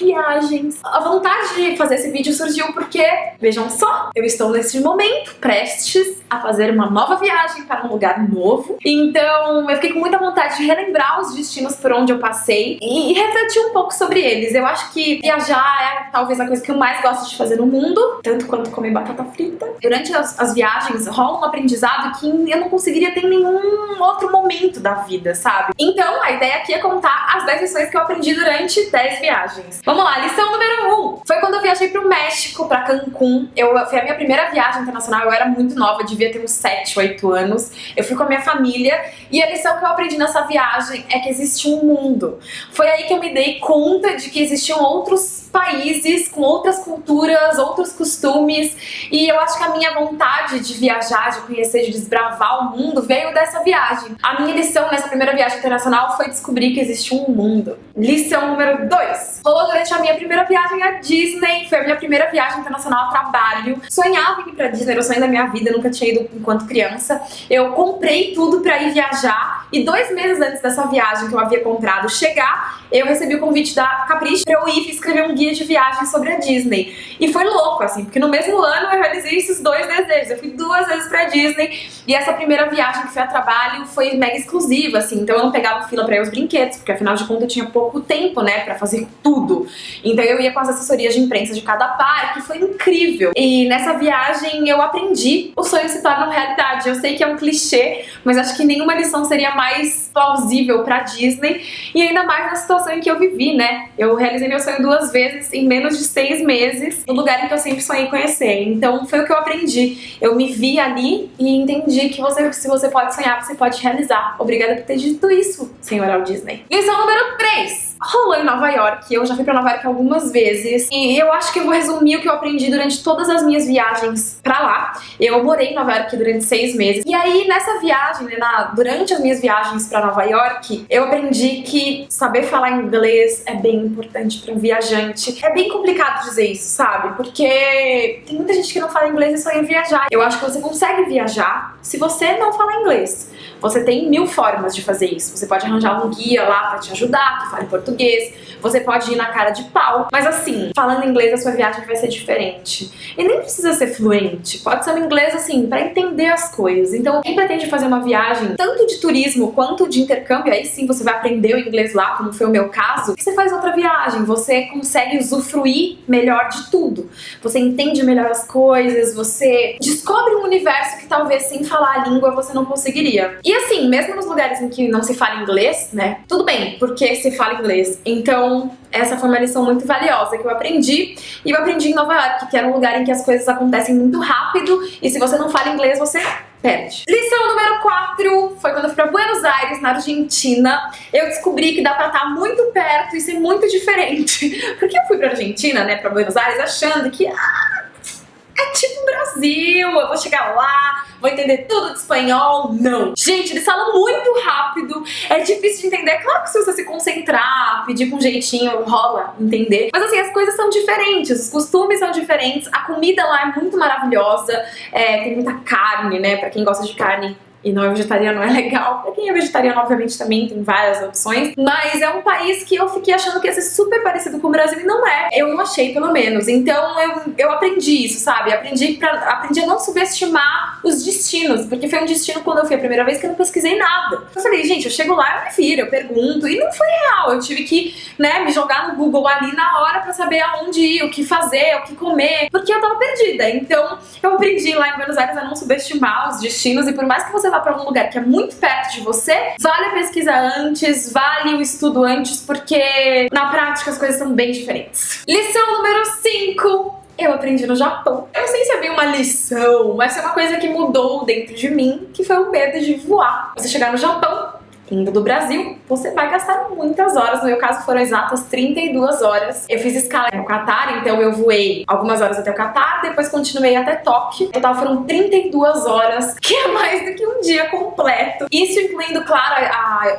viagens. A vontade de fazer esse vídeo surgiu porque, vejam só, eu estou nesse momento prestes a fazer uma nova viagem para um lugar novo. Então eu fiquei com muita vontade de relembrar os destinos por onde eu passei e refletir um pouco sobre eles. Eu acho que viajar é talvez a coisa que eu mais gosto de fazer no mundo, tanto quanto comer batata frita. Durante as viagens rola um aprendizado que eu não conseguiria ter em nenhum outro momento da vida, sabe? Então a ideia aqui é contar as 10 lições que eu aprendi durante 10 viagens. Vamos lá, lição número 1. Foi quando eu viajei pro México, pra Cancún. Foi a minha primeira viagem internacional, eu era muito nova, devia ter uns 7, 8 anos. Eu fui com a minha família e a lição que eu aprendi nessa viagem é que existe um mundo. Foi aí que eu me dei conta de que existiam outros países com outras culturas, outros costumes, e eu acho que a minha vontade de viajar, de conhecer, de desbravar o mundo veio dessa viagem. A minha lição nessa primeira viagem internacional foi descobrir que existe um mundo. Lição número 2. Rolou durante a minha primeira viagem à Disney, foi a minha primeira viagem internacional a trabalho. Sonhava em ir pra Disney, era o sonho da minha vida, nunca tinha ido enquanto criança. Eu comprei tudo pra ir viajar e 2 meses antes dessa viagem que eu havia comprado chegar, eu recebi o convite da Capricho pra eu ir escrever um guia de viagem sobre a Disney. E foi louco, assim, porque no mesmo ano eu realizei esses 2 desejos. Eu fui 2 vezes pra Disney e essa primeira viagem que foi a trabalho foi mega exclusiva, assim, então eu não pegava fila pra ir aos brinquedos, porque afinal de contas eu tinha pouco tempo, né, pra fazer tudo. Então eu ia com as assessorias de imprensa de cada parque, foi incrível. E nessa viagem eu aprendi, os sonhos se tornam realidade. Eu sei que é um clichê, mas acho que nenhuma lição seria mais plausível pra Disney, e ainda mais na situação em que eu vivi, né? Eu realizei meu sonho 2 vezes em menos de 6 meses, no lugar em que eu sempre sonhei conhecer. Então foi o que eu aprendi. Eu me vi ali e entendi que se você pode sonhar, você pode realizar. Obrigada por ter dito isso, senhor Walt Disney. Lição número 3. Rolou em Nova York, eu já fui pra Nova York algumas vezes e eu acho que eu vou resumir o que eu aprendi durante todas as minhas viagens pra lá. Eu morei em Nova York durante 6 meses e aí nessa viagem, né, durante as minhas viagens pra Nova York, eu aprendi que saber falar inglês é bem importante pra um viajante. É bem complicado dizer isso, sabe? Porque tem muita gente que não fala inglês e sonha em viajar. Eu acho que você consegue viajar se você não fala inglês. Você tem 1000 formas de fazer isso. Você pode arranjar um guia lá pra te ajudar, que fale português. Você pode ir na cara de pau. Mas assim, falando inglês, a sua viagem vai ser diferente. E nem precisa ser fluente. Pode ser um inglês, assim, pra entender as coisas. Então, quem pretende fazer uma viagem, tanto de turismo quanto de intercâmbio, aí sim você vai aprender o inglês lá, como foi o meu caso, e você faz outra viagem. Você consegue usufruir melhor de tudo. Você entende melhor as coisas, você descobre um universo que talvez sem falar a língua você não conseguiria. E assim, mesmo nos lugares em que não se fala inglês, né, tudo bem, porque se fala inglês. Então, essa foi uma lição muito valiosa que eu aprendi. E eu aprendi em Nova York, que era um lugar em que as coisas acontecem muito rápido e se você não fala inglês, você perde. Lição número 4 foi quando eu fui pra Buenos Aires, na Argentina. Eu descobri que dá pra estar muito perto e ser muito diferente. Porque eu fui pra Argentina, né, pra Buenos Aires, achando que é tipo Brasil, eu vou chegar lá, vou entender tudo de espanhol. Não. Gente, eles falam muito rápido, é difícil de entender. É claro que se você se concentrar, pedir com um jeitinho, rola entender. Mas assim, as coisas são diferentes, os costumes são diferentes, a comida lá é muito maravilhosa, tem muita carne, né, pra quem gosta de carne. E não é vegetariano, não é legal. Pra quem é vegetariano, obviamente, também tem várias opções. Mas é um país que eu fiquei achando que ia ser super parecido com o Brasil e não é. Eu não achei, pelo menos. Então eu aprendi isso, sabe? Aprendi a não subestimar os destinos. Porque foi um destino, quando eu fui a primeira vez, que eu não pesquisei nada. Eu falei, gente, eu chego lá, eu me viro, eu pergunto. E não foi real. Eu tive que, né, me jogar no Google ali na hora pra saber aonde ir, o que fazer, o que comer. Porque eu tava perdida. Então eu aprendi lá em Buenos Aires a não subestimar os destinos. E por mais que você vá pra um lugar que é muito perto de você, vale a pesquisa antes, vale o estudo antes, porque na prática as coisas são bem diferentes. Lição número 5. Eu aprendi no Japão. Eu não sei se é bem uma lição, mas é uma coisa que mudou dentro de mim, que foi o medo de voar. Você chegar no Japão, indo do Brasil, você vai gastar muitas horas. No meu caso foram exatas 32 horas. Eu fiz escala no Catar, então eu voei algumas horas até o Catar, depois continuei até Tóquio. No total foram 32 horas, que é mais do que um dia completo. Isso incluindo, claro,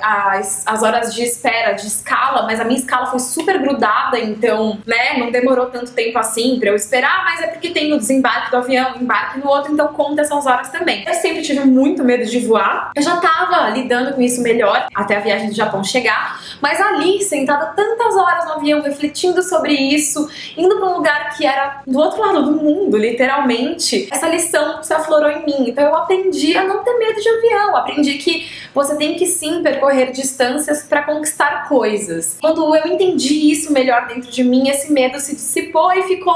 as horas de espera de escala, mas a minha escala foi super grudada, então, né, não demorou tanto tempo assim pra eu esperar, mas é porque tem o desembarque do avião, embarque no outro, então conta essas horas também. Eu sempre tive muito medo de voar. Eu já tava lidando com isso melhor melhor até a viagem do Japão chegar, mas ali, sentada tantas horas no avião, refletindo sobre isso, indo pra um lugar que era do outro lado do mundo, literalmente, essa lição se aflorou em mim. Então eu aprendi a não ter medo de avião, aprendi que você tem que sim percorrer distâncias pra conquistar coisas. Quando eu entendi isso melhor dentro de mim, esse medo se dissipou e ficou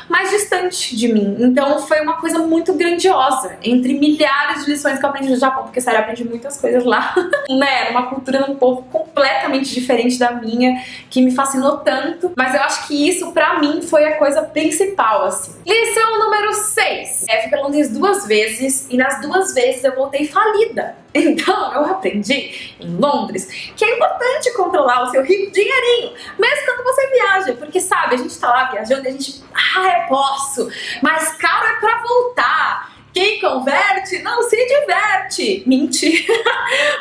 mais distante de mim. Então foi uma coisa muito grandiosa, entre milhares de lições que eu aprendi no Japão, porque sério, eu aprendi muitas coisas lá, né? Era uma cultura num povo completamente diferente da minha, que me fascinou tanto, mas eu acho que isso pra mim foi a coisa principal, assim. Lição número 6. Fui pra Londres 2 vezes e nas 2 vezes eu voltei falida. Então eu aprendi em Londres que é importante controlar o seu rico dinheirinho, mesmo quando você viaja, porque sabe, a gente tá lá viajando e a gente, eu posso, mas caro é pra voltar. Quem converte não se diverte. Mentira.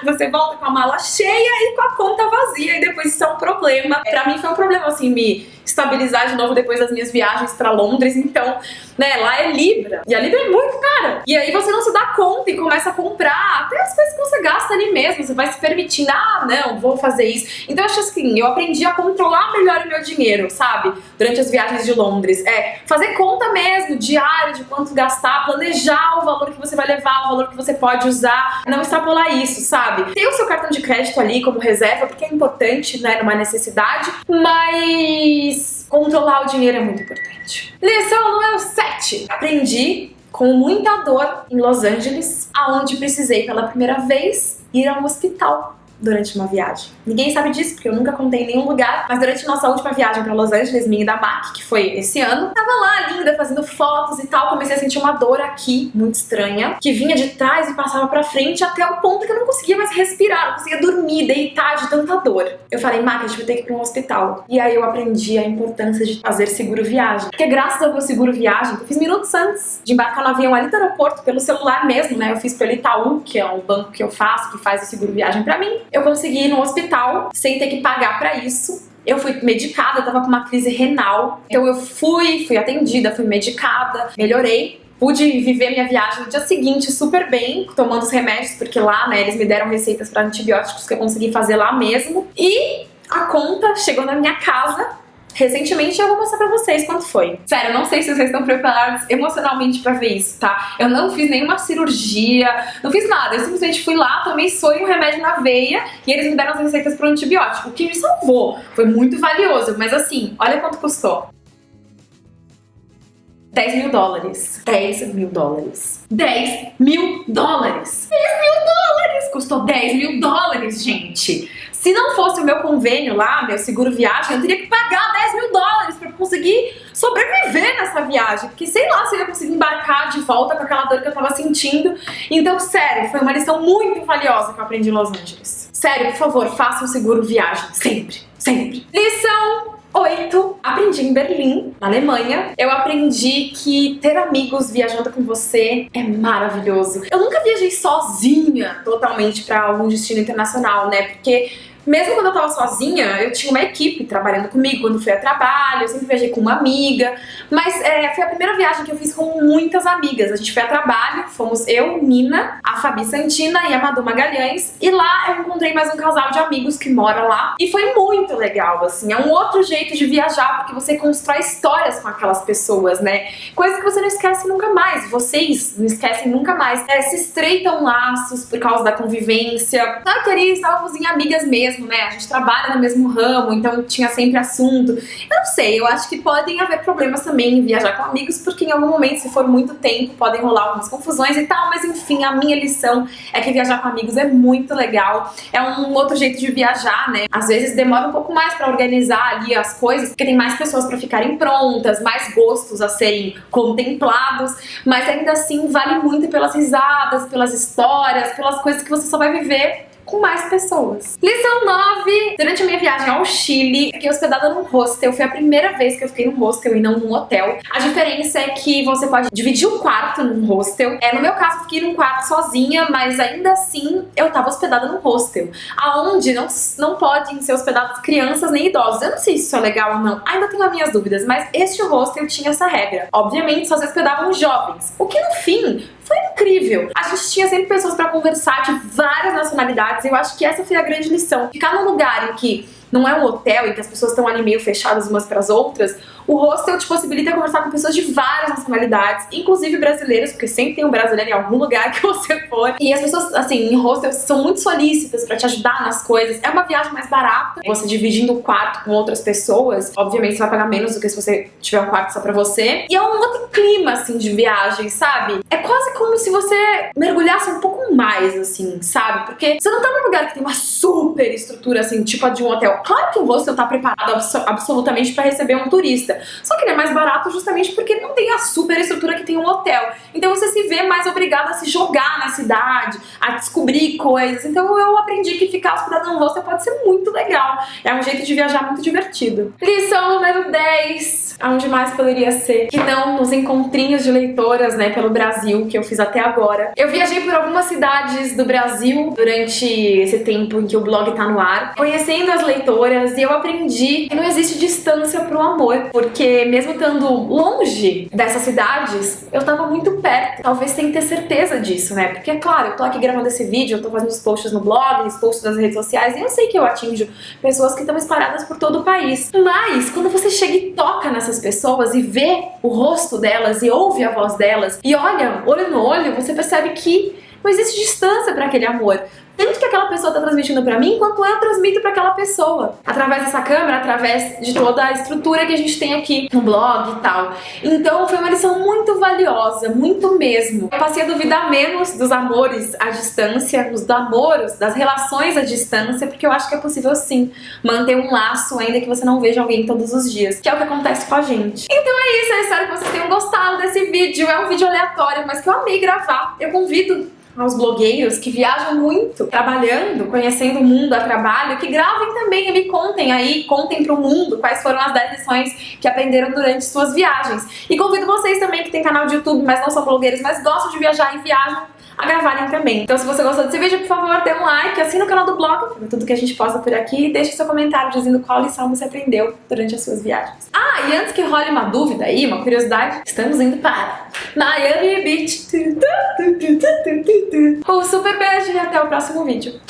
Você volta com a mala cheia e com a conta vazia e depois isso é um problema. Pra mim foi um problema, assim, me estabilizar de novo depois das minhas viagens pra Londres. Então, né, lá é Libra. E a Libra é muito cara. E aí você não se dá conta e começa a comprar até as coisas que você gasta ali mesmo. Você vai se permitindo, não, vou fazer isso. Então eu acho assim, eu aprendi a controlar melhor o meu dinheiro, sabe? Durante as viagens de Londres. Fazer conta mesmo, diária, de quanto gastar, planejar o valor que você vai levar, o valor que você pode usar, não extrapolar isso, sabe? Ter o seu cartão de crédito ali como reserva, porque é importante, né, numa necessidade, mas controlar o dinheiro é muito importante. Lição número 7. Aprendi com muita dor em Los Angeles, aonde precisei pela primeira vez ir a um hospital durante uma viagem. Ninguém sabe disso, porque eu nunca contei em nenhum lugar, mas durante nossa última viagem pra Los Angeles, minha e da MAC, que foi esse ano, tava lá, linda, fazendo fotos e tal, comecei a sentir uma dor aqui, muito estranha, que vinha de trás e passava pra frente até o ponto que eu não conseguia mais respirar, não conseguia dormir, deitar de tanta dor. Eu falei, MAC, a gente vai ter que ir pra um hospital. E aí eu aprendi a importância de fazer seguro viagem, porque graças ao meu seguro viagem, que eu fiz minutos antes de embarcar no avião ali do aeroporto, pelo celular mesmo, né, eu fiz pelo Itaú, que é um banco que eu faço, que faz o seguro viagem pra mim. Eu consegui ir no hospital sem ter que pagar pra isso. Eu fui medicada, eu tava com uma crise renal. Então eu fui atendida, fui medicada, melhorei. Pude viver minha viagem no dia seguinte super bem, tomando os remédios, porque lá, né, eles me deram receitas pra antibióticos que eu consegui fazer lá mesmo. E a conta chegou na minha casa recentemente e eu vou mostrar pra vocês quanto foi. Sério, eu não sei se vocês estão preparados emocionalmente pra ver isso, tá? Eu não fiz nenhuma cirurgia, não fiz nada. Eu simplesmente fui lá, tomei soro e um remédio na veia e eles me deram as receitas pro antibiótico, o que me salvou. Foi muito valioso, mas assim, olha quanto custou. 10 mil dólares. 10 mil dólares. 10 mil dólares. 10 mil dólares! Custou 10 mil dólares, gente. Se não fosse o meu convênio lá, meu seguro viagem, eu teria que pagar 10 mil dólares pra conseguir sobreviver nessa viagem. Porque sei lá se eu ia conseguir embarcar de volta com aquela dor que eu tava sentindo. Então, sério, foi uma lição muito valiosa que eu aprendi em Los Angeles. Sério, por favor, faça um seguro viagem. Sempre, sempre. Lição 8. Aprendi em Berlim, na Alemanha. Eu aprendi que ter amigos viajando com você é maravilhoso. Eu nunca viajei sozinha totalmente pra algum destino internacional, né? Porque mesmo quando eu tava sozinha, eu tinha uma equipe trabalhando comigo quando fui a trabalho, eu sempre viajei com uma amiga, mas foi a primeira viagem que eu fiz com muitas amigas. A gente foi a trabalho, fomos eu, Nina, a Fabi Santina e a Madu Magalhães, e lá eu encontrei mais um casal de amigos que mora lá, e foi muito legal, assim, é um outro jeito de viajar, porque você constrói histórias com aquelas pessoas, né, coisas que você não esquece nunca mais, vocês não esquecem nunca mais, se estreitam laços por causa da convivência. Na teoria, estávamos em amigas mesmo, né? A gente trabalha no mesmo ramo, então tinha sempre assunto. Eu não sei, eu acho que podem haver problemas também em viajar com amigos, porque em algum momento, se for muito tempo, podem rolar algumas confusões e tal, mas enfim, a minha lição é que viajar com amigos é muito legal. É um outro jeito de viajar, né? Às vezes demora um pouco mais pra organizar ali as coisas, porque tem mais pessoas pra ficarem prontas, mais gostos a serem contemplados, mas ainda assim vale muito pelas risadas, pelas histórias, pelas coisas que você só vai viver com mais pessoas. Lição 9. Durante a minha viagem ao Chile, fiquei hospedada num hostel. Foi a primeira vez que eu fiquei num hostel e não num hotel. A diferença é que você pode dividir o quarto num hostel. No meu caso, eu fiquei num quarto sozinha, mas ainda assim eu tava hospedada num hostel, aonde não podem ser hospedadas crianças nem idosos. Eu não sei se isso é legal ou não, ainda tenho as minhas dúvidas, mas este hostel tinha essa regra. Obviamente, só se hospedavam jovens, o que no fim foi um incrível. A gente tinha sempre pessoas pra conversar de várias nacionalidades, e eu acho que essa foi a grande lição. Ficar num lugar em que não é um hotel, em que as pessoas estão ali meio fechadas umas pras outras, o hostel te possibilita conversar com pessoas de várias nacionalidades, inclusive brasileiros, porque sempre tem um brasileiro em algum lugar que você for. E as pessoas, assim, em hostels são muito solícitas pra te ajudar nas coisas. É uma viagem mais barata, você dividindo o quarto com outras pessoas. Obviamente você vai pagar menos do que se você tiver um quarto só pra você. E é um outro clima, assim, de viagem, sabe? É quase como se você mergulhasse um pouco mais, assim, sabe? Porque você não tá num lugar que tem uma super estrutura, assim, tipo a de um hotel. Claro que o hostel tá preparado absolutamente pra receber um turista. Só que ele é mais barato justamente porque ele não tem a super estrutura que tem um hotel. Então você se vê mais obrigado a se jogar na cidade, a descobrir coisas. Então eu aprendi que ficar hospedado num hostel pode ser muito legal. É um jeito de viajar muito divertido. Lição número 10. Aonde mais poderia ser que não nos encontrinhos de leitoras, né, pelo Brasil, que eu fiz até agora. Eu viajei por algumas cidades do Brasil durante esse tempo em que o blog tá no ar, conhecendo as leitoras, e eu aprendi que não existe distância pro amor, porque mesmo estando longe dessas cidades, eu tava muito perto, talvez sem ter certeza disso, né, porque é claro, eu tô aqui gravando esse vídeo, eu tô fazendo os posts no blog, os posts nas redes sociais, e eu sei que eu atinjo pessoas que estão espalhadas por todo o país, mas quando você chega e toca nessas pessoas e vê o rosto delas e ouve a voz delas e olha, olho no olho, você percebe que não existe distância para aquele amor. Tanto que aquela pessoa tá transmitindo pra mim, quanto eu transmito pra aquela pessoa. Através dessa câmera, através de toda a estrutura que a gente tem aqui no blog e tal. Então foi uma lição muito valiosa, muito mesmo. Eu passei a duvidar menos dos amores à distância, dos namoros, das relações à distância, porque eu acho que é possível sim manter um laço ainda que você não veja alguém todos os dias, que é o que acontece com a gente. Então é isso, eu espero que vocês tenham gostado desse vídeo. É um vídeo aleatório, mas que eu amei gravar. Eu convido aos blogueiros que viajam muito, trabalhando, conhecendo o mundo a trabalho, que gravem também e me contem aí, contem pro mundo quais foram as 10 lições que aprenderam durante suas viagens. E convido vocês também que tem canal de YouTube, mas não são blogueiros, mas gostam de viajar e viajam, a gravarem também. Então se você gostou desse vídeo, por favor, dê um like, assina o canal do blog, pra tudo que a gente posta por aqui, e deixe seu comentário dizendo qual lição você aprendeu durante as suas viagens. Ah, e antes que role uma dúvida aí, uma curiosidade, estamos indo para Miami Beach. Um super beijo e até o próximo vídeo.